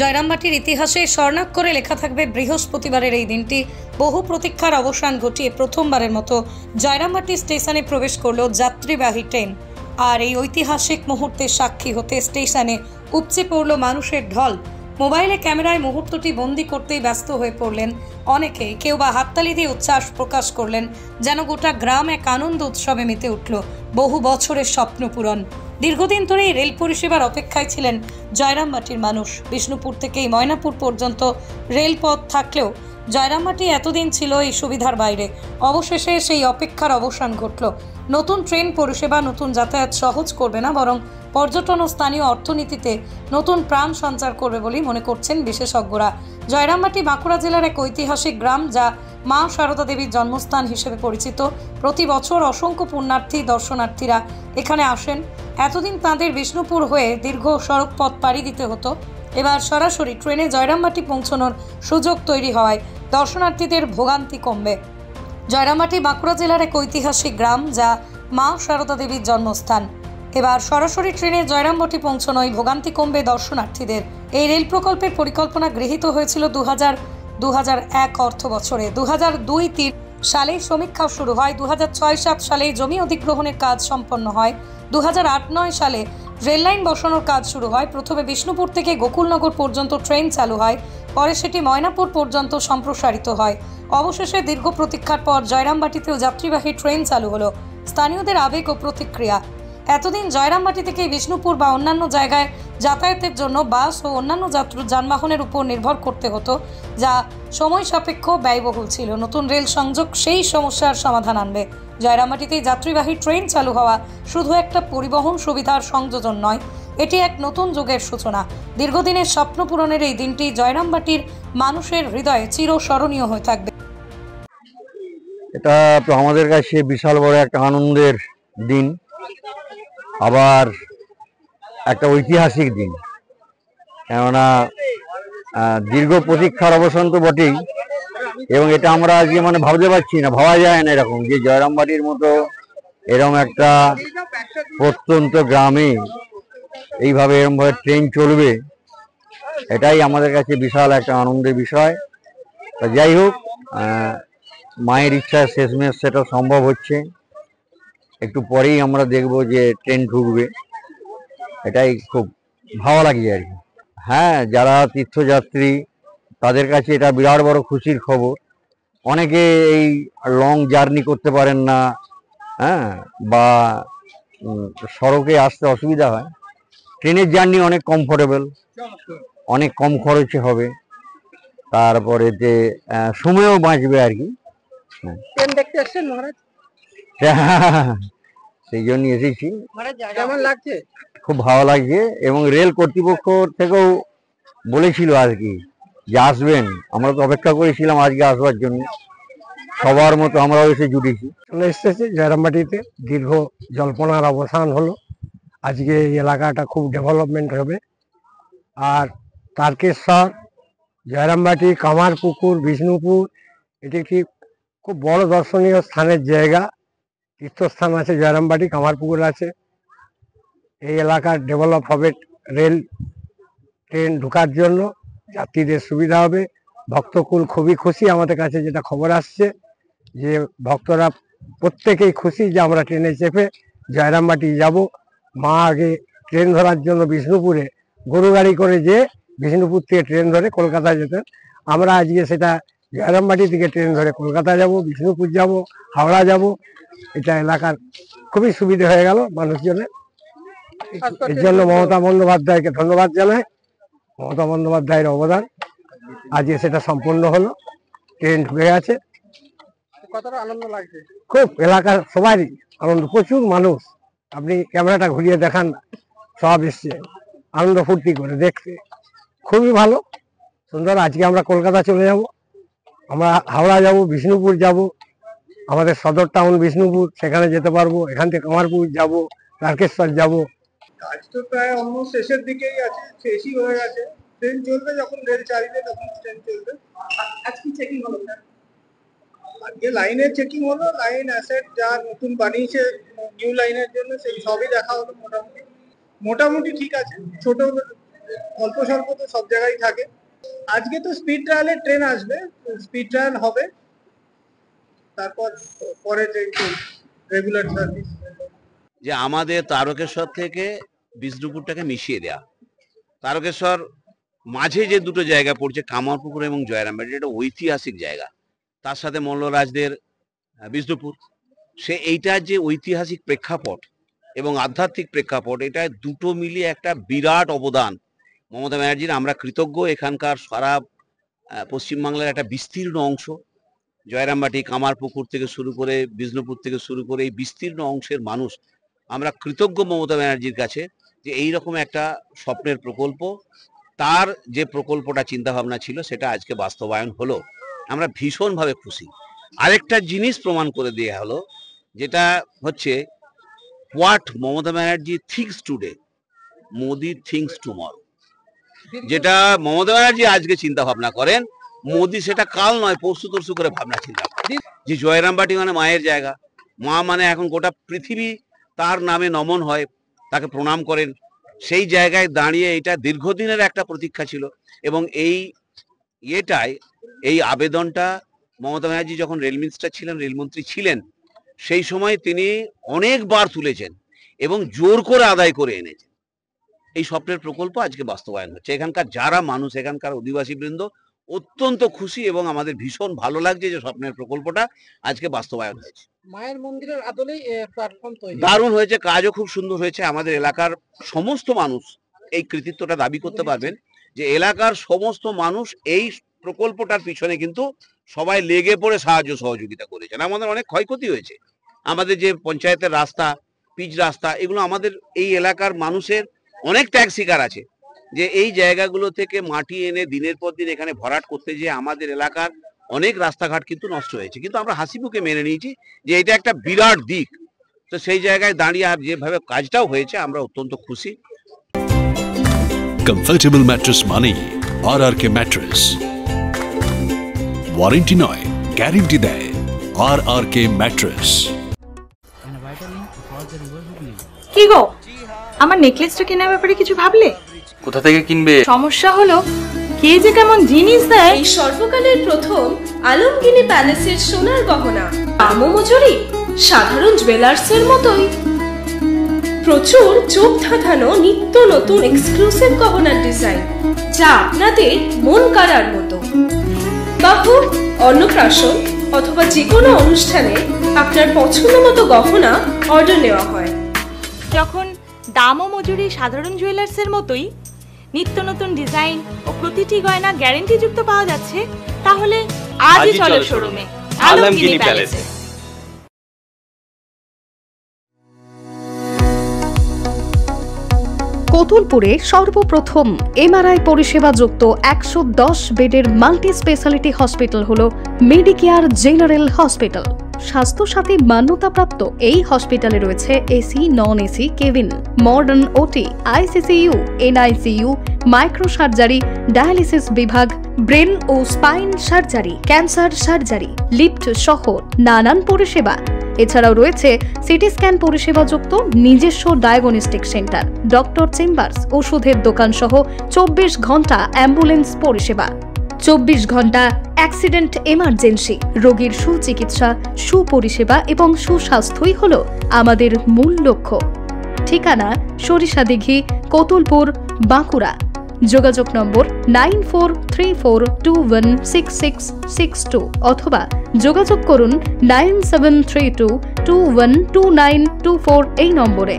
জয়রামবাটির ইতিহাসে স্বর্ণাক্ষরে লেখা থাকবে বৃহস্পতিবারের এই দিনটি। বহু প্রতীক্ষার অবসান ঘটিয়ে প্রথমবারের মতো জয়রামবাটি স্টেশনে প্রবেশ করল যাত্রীবাহী ট্রেন। আর এই ঐতিহাসিক মুহূর্তের সাক্ষী হতে স্টেশনে উপচে পড়ল মানুষের ঢল। মোবাইলে ক্যামেরায় মুহূর্তটি বন্দি করতেই ব্যস্ত হয়ে পড়লেন অনেকেই। কেউ বা হাততালি দিয়ে উচ্ছ্বাস প্রকাশ করলেন, যেন গোটা গ্রাম এক আনন্দ উৎসবে মেতে উঠল। বহু বছরের স্বপ্ন পূরণ। দীর্ঘদিন ধরেই রেল পরিষেবার অপেক্ষায় ছিলেন জয়রামবাটির মানুষ। বিষ্ণুপুর থেকেই ময়নাপুর পর্যন্ত রেলপথ থাকলেও জয়রামবাটি এতদিন ছিল এই সুবিধার বাইরে। অবশেষে সেই অপেক্ষার অবসান ঘটল। নতুন ট্রেন পরিষেবা নতুন যাতায়াত সহজ করবে না, বরং পর্যটন ও স্থানীয় অর্থনীতিতে নতুন প্রাণ সঞ্চার করবে বলেই মনে করছেন বিশেষজ্ঞরা। জয়রামবাটি বাঁকুড়া জেলার এক ঐতিহাসিক গ্রাম, যা মা সারদা দেবীর জন্মস্থান হিসেবে পরিচিত। প্রতি বছর অসংখ্য পুণ্যার্থী দর্শনার্থীরা এখানে আসেন। এতদিন তাঁদের বিষ্ণুপুর হয়ে দীর্ঘ সড়ক পথ পাড়ি দিতে হতো। এবার সরাসরি ট্রেনে জয়রামবাটি পৌঁছানোর সুযোগ তৈরি হওয়ায় দর্শনার্থীদের ভোগান্তি কমবে। জয়রামবাটি বাঁকুড়া জেলার এক ঐতিহাসিক গ্রাম, যা মা সারদা দেবীর জন্মস্থান। এবার সরাসরি ট্রেনে জয়রামবাটি পৌঁছানোয় ভোগান্তি কমবে দর্শনার্থীদের। এই রেল প্রকল্পের পরিকল্পনা গৃহীত হয়েছিল 2000-2001 অর্থ বছরে। 2002-03 সালে সমীক্ষা শুরু হয়। 2006-07 সালে জমি অধিগ্রহণের কাজ সম্পন্ন হয়। 2008-09 সালে রেললাইন বসানোর কাজ শুরু হয়। প্রথমে বিষ্ণুপুর থেকে গোকুলনগর পর্যন্ত ট্রেন চালু হয়, পরে সেটি ময়নাপুর পর্যন্ত সম্প্রসারিত হয়। অবশেষে দীর্ঘ প্রতীক্ষার পর জয়রামবাটিতেও যাত্রীবাহী ট্রেন চালু হলো। স্থানীয়দের আবেগ ও প্রতিক্রিয়া। এতদিন জয়রামবাটি থেকে বিষ্ণুপুর বা অন্যান্য জায়গায় যাতায়াতের জন্য বাস ও অন্যান্য যানবাহনের উপর নির্ভর করতে হতো, যা সময় সাপেক্ষ ব্যয়বহুল ছিল। নতুন রেল সংযোগ সেই সমস্যার সমাধান আনবে। জয়রামবাটিতে যাত্রীবাহী ট্রেন চালু হওয়া শুধু একটা পরিবহন সুবিধার সংযোজন নয়, এটি এক নতুন যুগের সূচনা। দীর্ঘদিনের স্বপ্ন পূরণের এই দিনটি জয়রামবাটির মানুষের হৃদয়ে চিরস্মরণীয় হয়ে থাকবে। এটা তো আমাদের কাছে বিশাল বড় একটা আনন্দের দিন, আবার একটা ঐতিহাসিক দিন। কেননা দীর্ঘ প্রতীক্ষার অবসান তো বটেই, এবং এটা আমরা আজকে ভাবতে পারছি না, ভাবা যায় না এরকম যে জয়রামবাটির মতো এরকম একটা প্রত্যন্ত গ্রামে এইভাবে এরকমভাবে ট্রেন চলবে। এটাই আমাদের কাছে বিশাল একটা আনন্দের বিষয়। যাই হোক, মায়ের ইচ্ছা শেষমেশ সেটা সম্ভব হচ্ছে। একটু পরেই আমরা দেখব যে ট্রেন ঢুকবে। এটাই খুব ভালো লাগছে আর কি। হ্যাঁ, যারা তীর্থযাত্রী তাদের কাছে এটা বিরাট বড় খুশির খবর। অনেকে এই লং জার্নি করতে পারেন না, হ্যাঁ, বা সড়কে আসতে অসুবিধা হয়। ট্রেনের জার্নি অনেক কমফোর্টেবল, অনেক কম খরচে হবে, তারপরে যে সময়ও বাঁচবে আর কি। ট্রেন দেখতে এসেছেন মহারাজ? সেই জন্য এসেছি। কেমন লাগছে? খুব ভালো লাগছে, এবং রেল কর্তৃপক্ষ থেকেও বলেছিল আর কি যে আসবেন। আমরা তো অপেক্ষা করেছিলাম আজকে আসবার জন্য, সবার মতো আমরাও এসে জুটেছি। চলে এসেছি জয়রামবাটিতে। দীর্ঘ জল্পনার অবসান হলো। আজকে এই এলাকাটা খুব ডেভেলপমেন্ট হবে। আর তারকেশ্বর, জয়রামবাটি, কামারপুকুর, বিষ্ণুপুর, এটি একটি খুব বড় দর্শনীয় স্থানের জায়গা। তীর্থস্থান আছে জয়রামবাটি, কামারপুকুর আছে। এই এলাকার ডেভেলপ হবে রেল ট্রেন ঢোকার জন্য, যাত্রীদের সুবিধা হবে। ভক্তকুল খুবই খুশি। আমাদের কাছে যেটা খবর আসছে যে ভক্তরা প্রত্যেকেই খুশি যে আমরা ট্রেনে চেপে জয়রামবাটি যাব। মা আগে ট্রেন ধরার জন্য বিষ্ণুপুরে গরু গাড়ি করে যে বিষ্ণুপুর থেকে ট্রেন ধরে কলকাতায় যেতেন। আমরা আজকে সেটা জয়রামবাটি থেকে ট্রেন ধরে কলকাতা যাব, বিষ্ণুপুর যাব, হাওড়া যাব। এটা এলাকার খুবই সুবিধা হয়ে গেল মানুষজনের। এর জন্য মমতা বন্দ্যোপাধ্যায়কে ধন্যবাদ জানাই। মমতা বন্দ্যোপাধ্যায়ের অবদান, আজকে সেটা সম্পূর্ণ হলো। ট্রেন ঢুকে গেছে। কতটা আনন্দ লাগছে? খুব, এলাকার সবারই আনন্দ। প্রচুর মানুষ, আপনি ক্যামেরাটা ঘুরিয়ে দেখান, সব এসছে আনন্দ ফুর্তি করে দেখতে। খুবই ভালো, সুন্দর। আজকে আমরা কলকাতা চলে যাব, আমরা হাওড়া যাব, বিষ্ণুপুর যাব, আমাদের সদর টাউন বিষ্ণুপুর, সেখানে যেতে পারবো। এখান থেকে কামারপুর যাব, তারকেশ্বর যাব। কাজ তো প্রায় অলমোস্ট শেষের দিকেই আছে, শেষই হয়ে গেছে। ট্রেন চলবে, যখন রেল চালিয়ে তখন ট্রেন চলবে। আজকে চেকিং হলো, আজকে লাইনের চেকিং হলো। লাইন অ্যাসেট যা নতুন বানিয়েছে নিউ লাইনের জন্য, সেই সবই দেখা হলো। মোটামুটি ঠিক আছে। ছোট অল্প স্বল্প তো সব জায়গায় থাকে। আজকে তো স্পিড ট্রায়ালে ট্রেন আসবে, স্পিড ট্রায়াল হবে, তারপর পরে ট্রেন রেগুলার সার্ভিস। যে আমাদের তারকেশ্বর থেকে বিষ্ণুপুরটাকে মিশিয়ে দেয়া, তারকেশ্বর মাঝে যে দুটো জায়গা পড়ছে কামারপুকুর এবং জয়রামবাটি, এটা ঐতিহাসিক জায়গা, তার সাথে মল্লরাজদের বিষ্ণুপুর, সে এইটার যে ঐতিহাসিক প্রেক্ষাপট এবং আধ্যাত্মিক প্রেক্ষাপট, এটা দুটো মিলিয়ে একটা বিরাট অবদান মমতা ব্যানার্জির। আমরা কৃতজ্ঞ। এখানকার সারা পশ্চিমবাংলার একটা বিস্তীর্ণ অংশ, জয়রামবাটি, কামারপুকুর থেকে শুরু করে বিষ্ণুপুর থেকে শুরু করে এই বিস্তীর্ণ অংশের মানুষ, আমরা কৃতজ্ঞ মমতা ব্যানার্জির কাছে যে এইরকম একটা স্বপ্নের প্রকল্প, তার যে প্রকল্পটা চিন্তাভাবনা ছিল সেটা আজকে বাস্তবায়ন হলো। আমরা ভীষণভাবে খুশি। আরেকটা জিনিস প্রমাণ করে দেওয়া হলো, যেটা হচ্ছে what Mamata Banerjee thinks today, Modi thinks tomorrow. যেটা মমতা ব্যানার্জি আজকে চিন্তা ভাবনা করেন, মোদি সেটা কাল নয় পরশু তরশু করে ভাবনা চিন্তা করেন। যে জয়রামবাটি মানে মায়ের জায়গা, মা মানে এখন গোটা পৃথিবী তার নামে নমন হয়, তাকে প্রণাম করেন। সেই জায়গায় দাঁড়িয়ে এটা দীর্ঘদিনের একটা প্রতীক্ষা ছিল এবং এই আবেদনটা মমতা ব্যানার্জি যখন রেল মিনিস্টার ছিলেন, রেলমন্ত্রী ছিলেন, সেই সময় তিনি অনেকবার তুলেছেন এবং জোর করে আদায় করে এনেছেন। এই স্বপ্নের প্রকল্প আজকে বাস্তবায়ন হচ্ছে। এখানকার যারা মানুষ, এখানকার অধিবাসী বৃন্দ অত্যন্ত খুশি এবং আমাদের ভীষণ ভালো লাগছে যে স্বপ্নের প্রকল্পটা আজকে বাস্তবায়ন হয়েছে। মায়ের মন্দিরের আদলেই প্ল্যাটফর্ম তৈরি দারুণ হয়েছে, কাজও খুব সুন্দর হয়েছে। আমাদের এলাকার সমস্ত মানুষ এই কৃতিত্বটা দাবি করতে পারবেন যে এলাকার সমস্ত মানুষ এই প্রকল্পটার পিছনে কিন্তু সবাই লেগে পড়ে সাহায্য সহযোগিতা করেছেন। আমাদের অনেক ক্ষয়ক্ষতি হয়েছে, আমাদের যে পঞ্চায়েতের রাস্তা, পিচ রাস্তা, এগুলো আমাদের এই এলাকার মানুষের অনেক ত্যাগ শিকার আছে, যে এই জায়গাগুলো থেকে মাটি এনে দিনের পর দিন এখানে ভরাট করতে যে আমাদের এলাকার অনেক রাস্তাঘাট কিন্তু নষ্ট হয়েছে। কিন্তু আমরা হাসিমুখে মেনে নিয়েছি যে এটা একটা বিরাট দিক। তো সেই জায়গায় দাঁড়িয়ে আর যেভাবে কাজটাও হয়েছে আমরা অত্যন্ত খুশি। কমফর্টেবল ম্যাট্রেস মানেই আরআরকে ম্যাট্রেস। ওয়ারেন্টি নয়, গ্যারেন্টি দেয় আরআরকে ম্যাট্রেস। কি গো, আমার নেকলেসটা কেনার ব্যাপারে কিছু ভাবলে? কোথা থেকে কিনবে? সমস্যা হলো কে যে কেমন জিনিস দেয়। এই সর্বকালের প্রথম আলমগিনি প্যালেসের সোনার গহনা, দামও মজুরি সাধারণ জুয়েলার্সের মতোই। প্রচুর চোখ ধাঁধানো নিত্য নতুন এক্সক্লুসিভ গহনার ডিজাইন, যা আপনাদের মন কাড়ার মতো। বাহু, অন্নপ্রাশন অথবা যে কোনো অনুষ্ঠানে আপনার পছন্দ মতো গহনা অর্ডার নেওয়া হয়। যখন দাম ও মজুরি সাধারণ জুয়েলার্সের মতোই, নিত্য নতুন ডিজাইন ও প্রতিটি গয়না গ্যারান্টি যুক্ত পাওয়া যাচ্ছে, তাহলে আজই চলো শোরুমে আলমগিনি প্যালেসে। কোতুলপুরে সর্বপ্রথম এমআরআই পরিষেবা যুক্ত 110 বেডের মাল্টি স্পেশালিটি হসপিটাল হলো মেডিকেয়ার জেনারেল হসপিটাল। স্বাস্থ্যসাথী মান্যতাপ্রাপ্ত এই হসপিটালে রয়েছে AC, non AC cabin, modern OT, ICCU, NICU, micro surgery, dialysis বিভাগ, ব্রেন ও spine surgery, cancer surgery, lift সহ নানান পরিষেবা। এছাড়াও রয়েছে সিটি স্ক্যান পরিষেবা যুক্ত নিজস্ব ডায়াগনস্টিক সেন্টার, ডক্টর চেম্বার্স, ওষুধের দোকান সহ 24 ঘন্টা অ্যাম্বুলেন্স পরিষেবা। 24 ঘন্টা অ্যাক্সিডেন্ট এমার্জেন্সি, রোগীর সুচিকিৎসা, সুপরিষেবা এবং সুস্বাস্থ্যই হল আমাদের মূল লক্ষ্য। ঠিকানা সরিষাদিঘি, কোতুলপুর, বাঁকুড়া। যোগাযোগ নম্বর 9434216662 অথবা যোগাযোগ করুন 9732212924 এই নম্বরে।